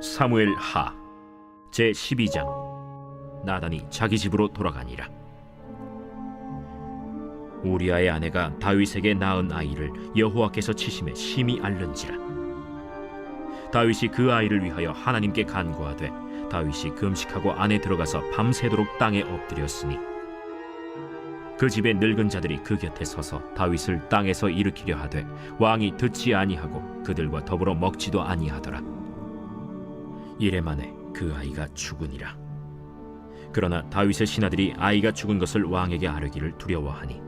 사무엘 하 제12장. 나단이 자기 집으로 돌아가니라. 우리아의 아내가 다윗에게 낳은 아이를 여호와께서 치심에 심히 앓는지라. 다윗이 그 아이를 위하여 하나님께 간구하되 다윗이 금식하고 안에 들어가서 밤새도록 땅에 엎드렸으니 그 집의 늙은 자들이 그 곁에 서서 다윗을 땅에서 일으키려 하되 왕이 듣지 아니하고 그들과 더불어 먹지도 아니하더라. 이레 만에 그 아이가 죽으니라. 그러나 다윗의 신하들이 아이가 죽은 것을 왕에게 아뢰기를 두려워하니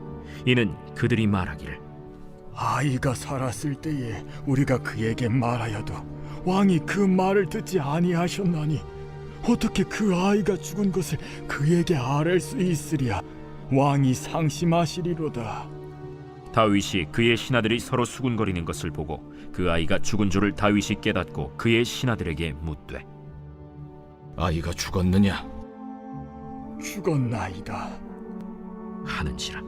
이는 그들이 말하기를 아이가 살았을 때에 우리가 그에게 말하여도 왕이 그 말을 듣지 아니하셨나니 어떻게 그 아이가 죽은 것을 그에게 아뢰 수 있으랴. 왕이 상심하시리로다. 다윗이 그의 신하들이 서로 수군거리는 것을 보고 그 아이가 죽은 줄을 다윗이 깨닫고 그의 신하들에게 묻되 아이가 죽었느냐? 죽었나이다 하는지라.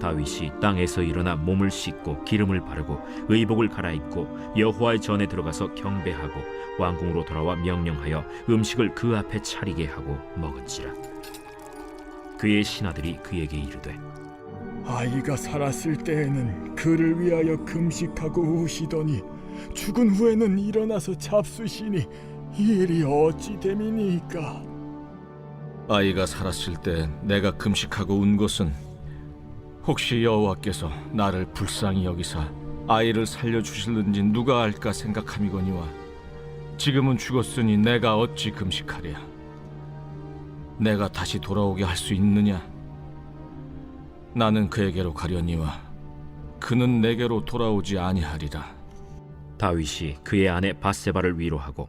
다윗이 땅에서 일어나 몸을 씻고 기름을 바르고 의복을 갈아입고 여호와의 전에 들어가서 경배하고 왕궁으로 돌아와 명령하여 음식을 그 앞에 차리게 하고 먹은지라. 그의 신하들이 그에게 이르되 아이가 살았을 때에는 그를 위하여 금식하고 우시더니 죽은 후에는 일어나서 잡수시니 이 일이 어찌 됨이니까. 아이가 살았을 때 내가 금식하고 운 것은 혹시 여호와께서 나를 불쌍히 여기사 아이를 살려주실는지 누가 알까 생각함이거니와 지금은 죽었으니 내가 어찌 금식하랴. 내가 다시 돌아오게 할 수 있느냐? 나는 그에게로 가려니와 그는 내게로 돌아오지 아니하리라. 다윗이 그의 아내 바세바를 위로하고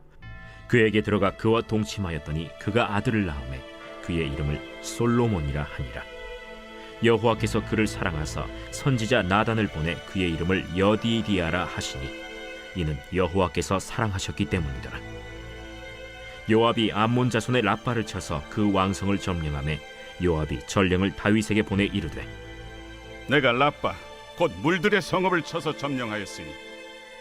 그에게 들어가 그와 동침하였더니 그가 아들을 낳음에 그의 이름을 솔로몬이라 하니라. 여호와께서 그를 사랑하사 선지자 나단을 보내 그의 이름을 여디디아라 하시니 이는 여호와께서 사랑하셨기 때문이더라. 요압이 암몬 자손의 라빠를 쳐서 그 왕성을 점령하매 요압이 전령을 다윗에게 보내 이르되 내가 라빠 곧 물들의 성읍을 쳐서 점령하였으니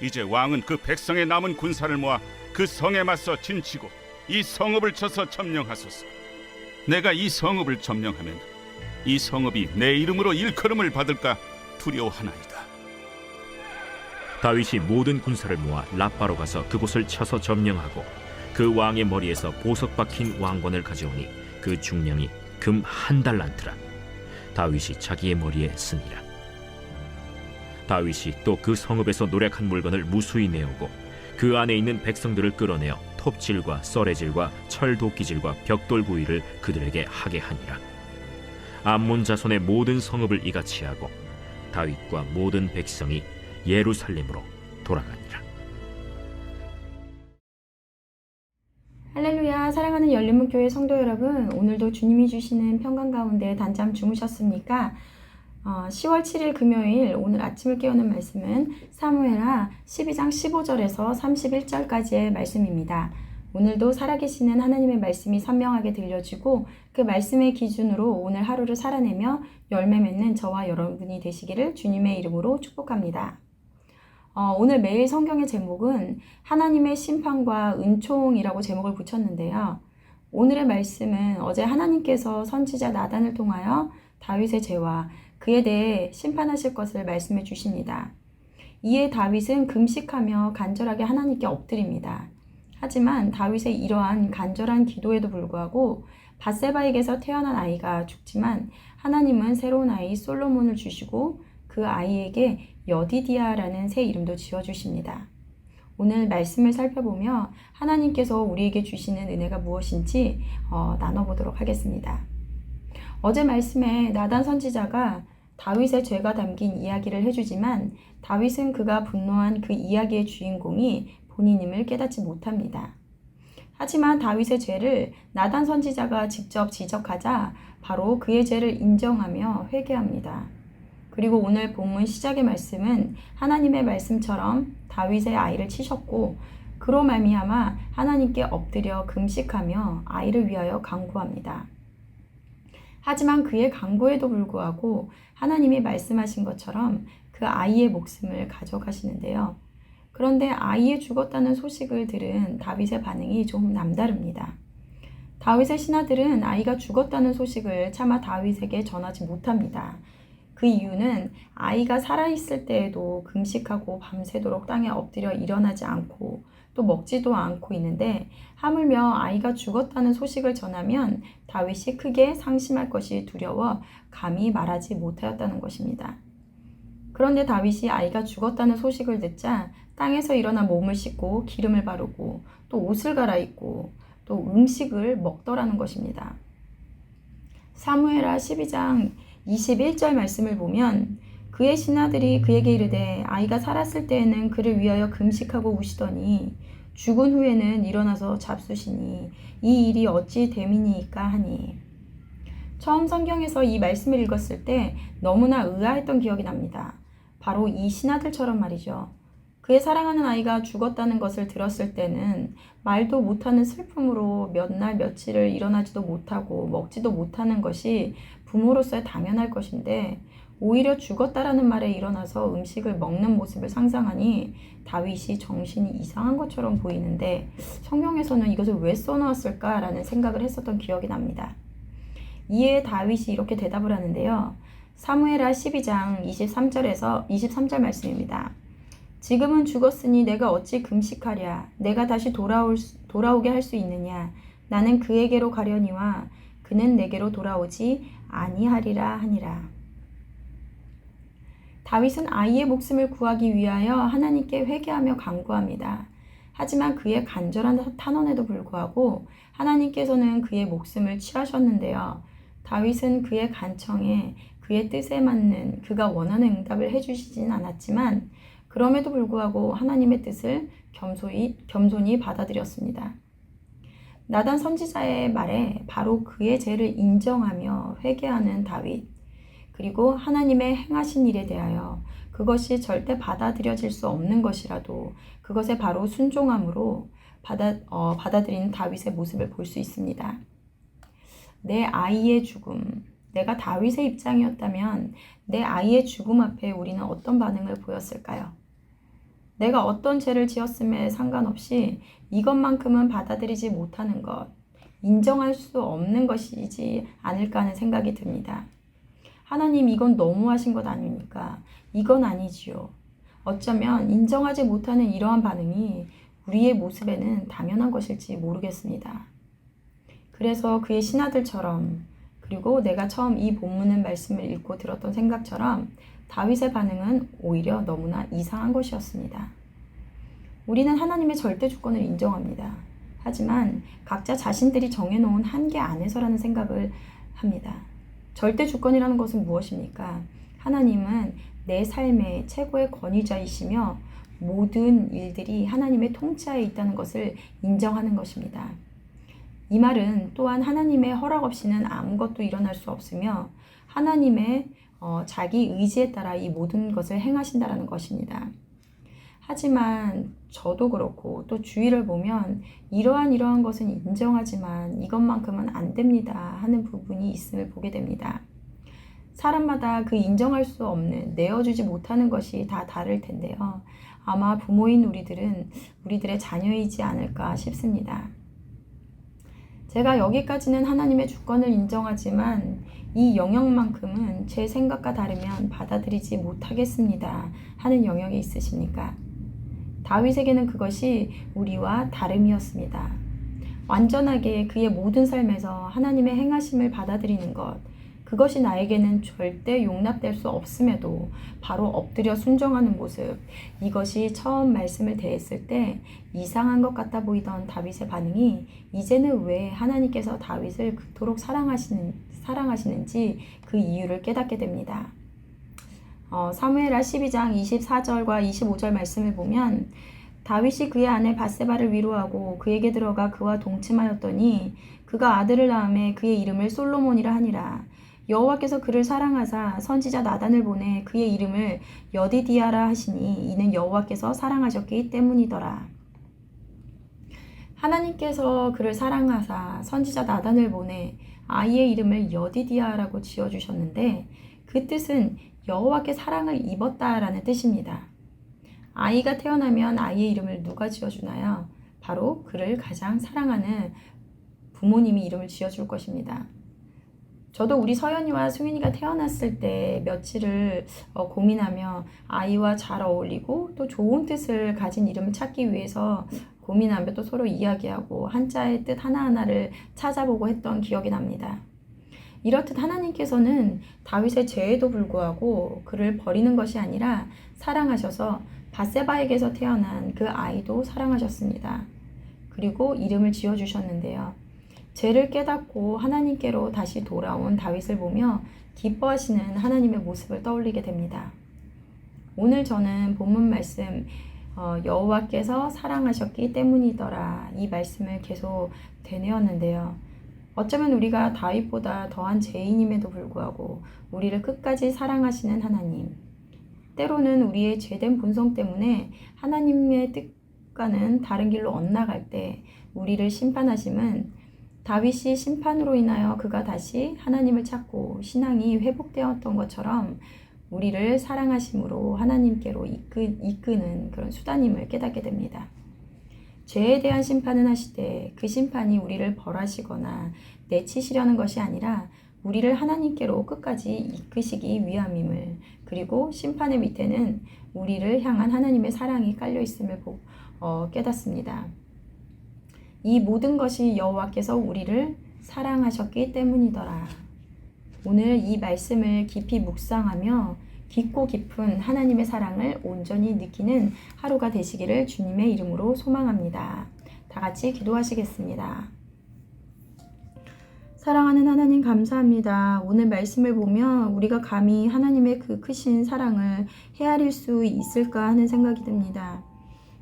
이제 왕은 그 백성의 남은 군사를 모아 그 성에 맞서 진치고 이 성읍을 쳐서 점령하소서. 내가 이 성읍을 점령하면 이 성읍이 내 이름으로 일컬음을 받을까 두려워하나이다. 다윗이 모든 군사를 모아 라빠로 가서 그곳을 쳐서 점령하고 그 왕의 머리에서 보석 박힌 왕관을 가져오니 그 중량이 금 1달란트라. 다윗이 자기의 머리에 쓰니라. 다윗이 또 그 성읍에서 노략한 물건을 무수히 내오고 그 안에 있는 백성들을 끌어내어 톱질과 썰애질과 철도끼질과 벽돌 구이를 그들에게 하게 하니라. 암몬 자손의 모든 성읍을 이같이 하고 다윗과 모든 백성이 예루살렘으로 돌아가니라. 할렐루야. 사랑하는 열린문교회 성도 여러분, 오늘도 주님이 주시는 평강 가운데 단잠 주무셨습니까? 10월 7일 금요일 오늘 아침을 깨우는 말씀은 사무엘하 12장 15절에서 31절까지의 말씀입니다. 오늘도 살아계시는 하나님의 말씀이 선명하게 들려지고 그 말씀의 기준으로 오늘 하루를 살아내며 열매 맺는 저와 여러분이 되시기를 주님의 이름으로 축복합니다. 오늘 매일 성경의 제목은 하나님의 심판과 은총이라고 제목을 붙였는데요. 오늘의 말씀은 어제 하나님께서 선지자 나단을 통하여 다윗의 죄와 그에 대해 심판하실 것을 말씀해 주십니다. 이에 다윗은 금식하며 간절하게 하나님께 엎드립니다. 하지만 다윗의 이러한 간절한 기도에도 불구하고 밧세바에게서 태어난 아이가 죽지만 하나님은 새로운 아이 솔로몬을 주시고 그 아이에게 여디디아라는 새 이름도 지어주십니다. 오늘 말씀을 살펴보며 하나님께서 우리에게 주시는 은혜가 무엇인지 나눠보도록 하겠습니다. 어제 말씀에 나단 선지자가 다윗의 죄가 담긴 이야기를 해주지만 다윗은 그가 분노한 그 이야기의 주인공이 본인임을 깨닫지 못합니다. 하지만 다윗의 죄를 나단 선지자가 직접 지적하자 바로 그의 죄를 인정하며 회개합니다. 그리고 오늘 본문 시작의 말씀은 하나님의 말씀처럼 다윗의 아이를 치셨고 그로 말미암아 하나님께 엎드려 금식하며 아이를 위하여 간구합니다. 하지만 그의 간구에도 불구하고 하나님이 말씀하신 것처럼 그 아이의 목숨을 가져가시는데요. 그런데 아이의 죽었다는 소식을 들은 다윗의 반응이 좀 남다릅니다. 다윗의 신하들은 아이가 죽었다는 소식을 차마 다윗에게 전하지 못합니다. 그 이유는 아이가 살아있을 때에도 금식하고 밤새도록 땅에 엎드려 일어나지 않고 또 먹지도 않고 있는데 하물며 아이가 죽었다는 소식을 전하면 다윗이 크게 상심할 것이 두려워 감히 말하지 못하였다는 것입니다. 그런데 다윗이 아이가 죽었다는 소식을 듣자 땅에서 일어나 몸을 씻고 기름을 바르고 또 옷을 갈아입고 또 음식을 먹더라는 것입니다. 사무엘하 12장 21절 말씀을 보면 그의 신하들이 그에게 이르되 아이가 살았을 때에는 그를 위하여 금식하고 우시더니 죽은 후에는 일어나서 잡수시니 이 일이 어찌 됨이니까 하니. 처음 성경에서 이 말씀을 읽었을 때 너무나 의아했던 기억이 납니다. 바로 이 신하들처럼 말이죠. 그의 사랑하는 아이가 죽었다는 것을 들었을 때는 말도 못하는 슬픔으로 몇 날 며칠을 일어나지도 못하고 먹지도 못하는 것이 부모로서의 당연할 것인데 오히려 죽었다라는 말에 일어나서 음식을 먹는 모습을 상상하니 다윗이 정신이 이상한 것처럼 보이는데 성경에서는 이것을 왜 써놓았을까라는 생각을 했었던 기억이 납니다. 이에 다윗이 이렇게 대답을 하는데요. 사무엘하 12장 23절 말씀입니다. 지금은 죽었으니 내가 어찌 금식하랴? 내가 다시 돌아오게 할 수 있느냐? 나는 그에게로 가려니와 그는 내게로 돌아오지 아니하리라 하니라. 다윗은 아이의 목숨을 구하기 위하여 하나님께 회개하며 간구합니다. 하지만 그의 간절한 탄원에도 불구하고 하나님께서는 그의 목숨을 취하셨는데요. 다윗은 그의 간청에 그의 뜻에 맞는 그가 원하는 응답을 해주시진 않았지만 그럼에도 불구하고 하나님의 뜻을 겸손히 받아들였습니다. 나단 선지자의 말에 바로 그의 죄를 인정하며 회개하는 다윗, 그리고 하나님의 행하신 일에 대하여 그것이 절대 받아들여질 수 없는 것이라도 그것에 바로 순종함으로 받아들이는 다윗의 모습을 볼 수 있습니다. 내 아이의 죽음, 내가 다윗의 입장이었다면 내 아이의 죽음 앞에 우리는 어떤 반응을 보였을까요? 내가 어떤 죄를 지었음에 상관없이 이것만큼은 받아들이지 못하는 것, 인정할 수 없는 것이지 않을까 하는 생각이 듭니다. 하나님, 이건 너무하신 것 아닙니까? 이건 아니지요. 어쩌면 인정하지 못하는 이러한 반응이 우리의 모습에는 당연한 것일지 모르겠습니다. 그래서 그의 신하들처럼, 그리고 내가 처음 이 본문의 말씀을 읽고 들었던 생각처럼 다윗의 반응은 오히려 너무나 이상한 것이었습니다. 우리는 하나님의 절대 주권을 인정합니다. 하지만 각자 자신들이 정해놓은 한계 안에서라는 생각을 합니다. 절대 주권이라는 것은 무엇입니까? 하나님은 내 삶의 최고의 권위자이시며 모든 일들이 하나님의 통치하에 있다는 것을 인정하는 것입니다. 이 말은 또한 하나님의 허락 없이는 아무것도 일어날 수 없으며 하나님의 자기 의지에 따라 이 모든 것을 행하신다는 것입니다. 하지만 저도 그렇고 또 주위를 보면 이러한 것은 인정하지만 이것만큼은 안 됩니다 하는 부분이 있음을 보게 됩니다. 사람마다 그 인정할 수 없는, 내어주지 못하는 것이 다 다를 텐데요. 아마 부모인 우리들의 자녀이지 않을까 싶습니다. 제가 여기까지는 하나님의 주권을 인정하지만 이 영역만큼은 제 생각과 다르면 받아들이지 못하겠습니다 하는 영역이 있으십니까? 다윗에게는 그것이 우리와 다름이었습니다. 완전하게 그의 모든 삶에서 하나님의 행하심을 받아들이는 것, 그것이 나에게는 절대 용납될 수 없음에도 바로 엎드려 순종하는 모습, 이것이 처음 말씀을 대했을 때 이상한 것 같아 보이던 다윗의 반응이 이제는 왜 하나님께서 다윗을 그토록 사랑하시는지 그 이유를 깨닫게 됩니다. 사무엘하 12장 24절과 25절 말씀을 보면 다윗이 그의 아내 밧세바를 위로하고 그에게 들어가 그와 동침하였더니 그가 아들을 낳음에 그의 이름을 솔로몬이라 하니라. 여호와께서 그를 사랑하사 선지자 나단을 보내 그의 이름을 여디디아라 하시니 이는 여호와께서 사랑하셨기 때문이더라. 하나님께서 그를 사랑하사 선지자 나단을 보내 아이의 이름을 여디디아라고 지어주셨는데 그 뜻은 여호와께 사랑을 입었다라는 뜻입니다. 아이가 태어나면 아이의 이름을 누가 지어주나요? 바로 그를 가장 사랑하는 부모님이 이름을 지어줄 것입니다. 저도 우리 서연이와 승윤이가 태어났을 때 며칠을 고민하며 아이와 잘 어울리고 또 좋은 뜻을 가진 이름을 찾기 위해서 고민하며 또 서로 이야기하고 한자의 뜻 하나하나를 찾아보고 했던 기억이 납니다. 이렇듯 하나님께서는 다윗의 죄에도 불구하고 그를 버리는 것이 아니라 사랑하셔서 밧세바에게서 태어난 그 아이도 사랑하셨습니다. 그리고 이름을 지어주셨는데요. 죄를 깨닫고 하나님께로 다시 돌아온 다윗을 보며 기뻐하시는 하나님의 모습을 떠올리게 됩니다. 오늘 저는 본문 말씀 여호와께서 사랑하셨기 때문이더라 이 말씀을 계속 되뇌었는데요. 어쩌면 우리가 다윗보다 더한 죄인임에도 불구하고 우리를 끝까지 사랑하시는 하나님, 때로는 우리의 죄된 본성 때문에 하나님의 뜻과는 다른 길로 엇나갈 때 우리를 심판하심은 다윗이 심판으로 인하여 그가 다시 하나님을 찾고 신앙이 회복되었던 것처럼 우리를 사랑하심으로 하나님께로 이끄는 그런 수단임을 깨닫게 됩니다. 죄에 대한 심판은 하시되 그 심판이 우리를 벌하시거나 내치시려는 것이 아니라 우리를 하나님께로 끝까지 이끄시기 위함임을, 그리고 심판의 밑에는 우리를 향한 하나님의 사랑이 깔려 있음을 깨닫습니다. 이 모든 것이 여호와께서 우리를 사랑하셨기 때문이더라. 오늘 이 말씀을 깊이 묵상하며 깊고 깊은 하나님의 사랑을 온전히 느끼는 하루가 되시기를 주님의 이름으로 소망합니다. 다 같이 기도하시겠습니다. 사랑하는 하나님 감사합니다. 오늘 말씀을 보면 우리가 감히 하나님의 그 크신 사랑을 헤아릴 수 있을까 하는 생각이 듭니다.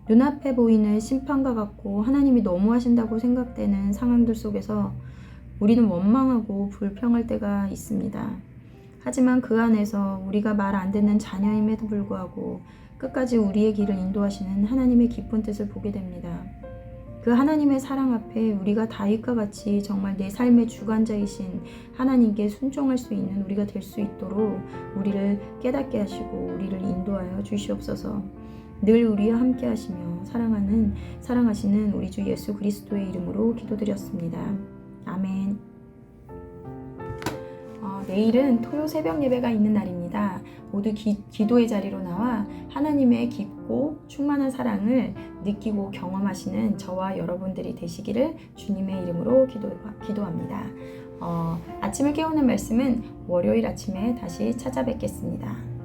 눈앞에 보이는 심판과 같고 하나님이 너무하신다고 생각되는 상황들 속에서 우리는 원망하고 불평할 때가 있습니다. 하지만 그 안에서 우리가 말 안 듣는 자녀임에도 불구하고 끝까지 우리의 길을 인도하시는 하나님의 깊은 뜻을 보게 됩니다. 그 하나님의 사랑 앞에 우리가 다윗과 같이 정말 내 삶의 주관자이신 하나님께 순종할 수 있는 우리가 될 수 있도록 우리를 깨닫게 하시고 우리를 인도하여 주시옵소서. 늘 우리와 함께 하시며 사랑하시는 우리 주 예수 그리스도의 이름으로 기도드렸습니다. 아멘. 내일은 토요 새벽 예배가 있는 날입니다. 모두 기도의 자리로 나와 하나님의 깊고 충만한 사랑을 느끼고 경험하시는 저와 여러분들이 되시기를 주님의 이름으로 기도합니다. 아침을 깨우는 말씀은 월요일 아침에 다시 찾아뵙겠습니다.